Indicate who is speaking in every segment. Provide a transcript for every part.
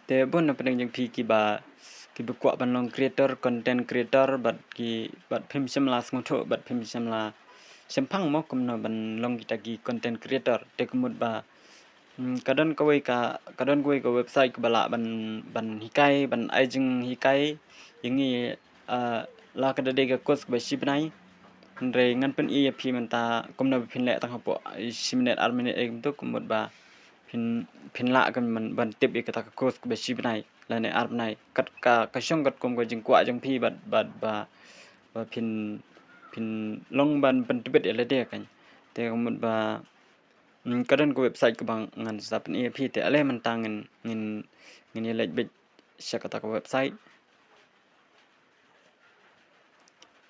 Speaker 1: te bon na pedang jeng pi ki kuak ban long creator content creator bat phim semla sngtho bat phim semla sempang mo kumno ban long kita ki content creator te kumut ba kadon kawai ka website ka bala ban hikai ban ajing hikai yangi la ka de ga kos ba sibnai andre ngan pen i phi menta kumno phin le tang hapo 10 minit 8 minit ek tu kumut ba phin la kan man ban tip i ka kos ba sibnai la ne ar nai kat ka shong kat kum ko jing kwa jing phi bat ba phin long ban pen tibet ele de kan te kumut ba kadang ko website ko bang ngan sap ni phi te ale man tangin ngin lek bit syakata ko website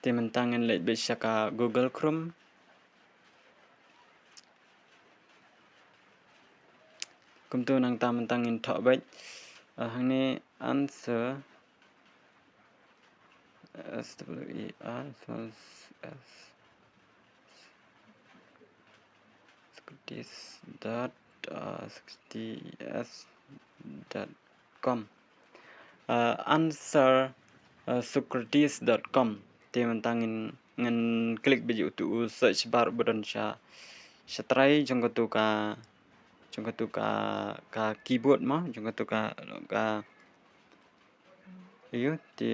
Speaker 1: te man tangin lek bit syaka Google Chrome kum tu nang ta man tangin thok bit hang ni answer socrates.com answer socrates.com te man tangin ngan klik biju tu search bar button try jong tu ka keyboard ma jong tu ka iyo te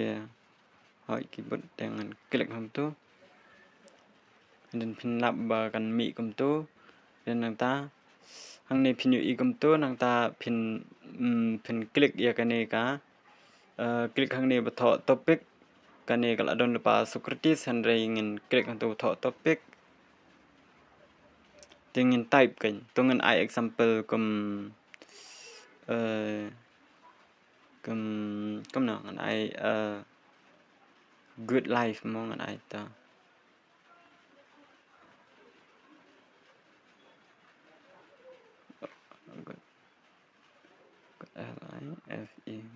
Speaker 1: hỏi keyboard dengan klik ham tu dan pin lap ba kan mi kum tu dan nang ta hang ne pin yu i kum tu nang ta pin klik ya kan ka klik hang ne ba tho topic kan ne kala don pa Socrates han re ngin klik han tu tho topic tingin type kan tungan I example kum nào ngan ai good life mo ngan ai ta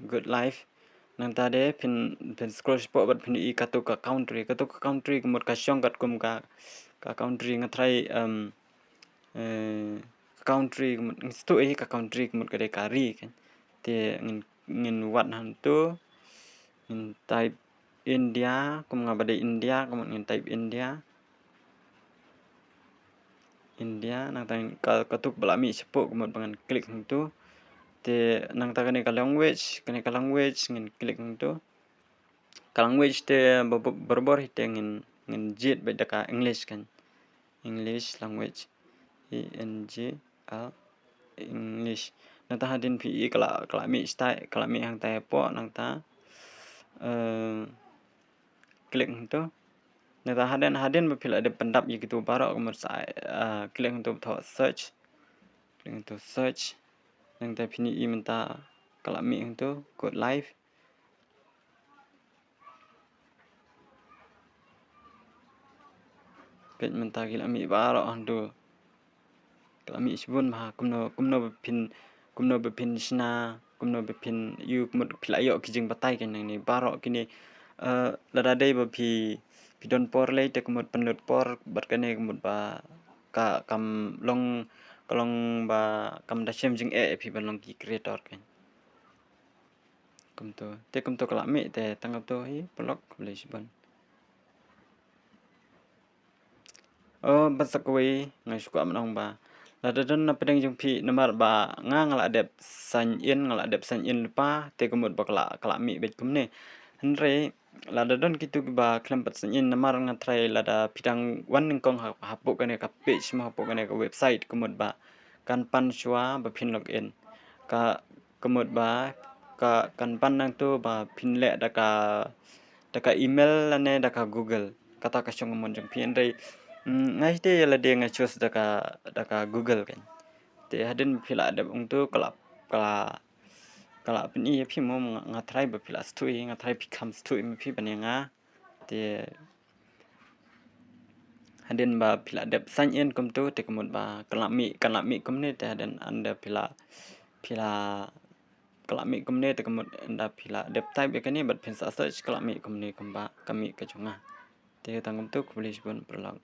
Speaker 1: good life nang ta de pin scroll spot bat pin i katu ka country kumut ka syong kat kum ka country ngatrai country kumut stu e ka country kumut ka de kari kan te ngin wat han tu ngin type India kum ngabade India kumut ngin type India nang ta katuk balami sepuk kumut bangan klik hang tu te nang ta ka language ngin klik hang tu ka language te berbor te ngin jit be ka English kan English language English nang ta hadin pi kala mi style kala mi hang ta po nang ta klik hang tu nang ta hadin bepil ada pendap ye gitu barok kumur klik hang tu search nang ta pini i menta kala mi hang tu good life pet menta gila mi barok hang tu kala mi sibun ma kumno bepin sina kumno bepin yu kumut pilayo kijing batai kan nang ni barok kini lada dei ba pi don por le te kumut penut por bat kane kumut ba ka kam long ba kam da shem jing pi ban long ki creator kan kum to kala mi te tangap to hi blog le sibun basakwe ngai suka menong ba lada don na pedang jung pi namar ba ngala adep san in lupa te kumut ba kala mi bet kumne henre lada don kitu ba klampat san in namar ngatrai lada pidang wan kong hapuk kane ka page ma hapuk kane ka website kumut ba kan pan shwa ba pin login ka kumut ba kan pan nang tu ba pin le da ka email ane da ka Google kata ka syong mon jung pi henre ngai te la de ngai chus da ka Google kan te hadin phila ada tu kala pin i phi mo ngatrai ba phila stui ngatrai become stui mi phi banenga te hadin ba phila dep sign in kum tu te kumut ba kala mi kum ne te hadin anda phila kala mi kum ne te kumut anda phila dep type be kani bat phin search kala mi kum ne kum ba kami ka chunga te tangum tu kulis bun perlang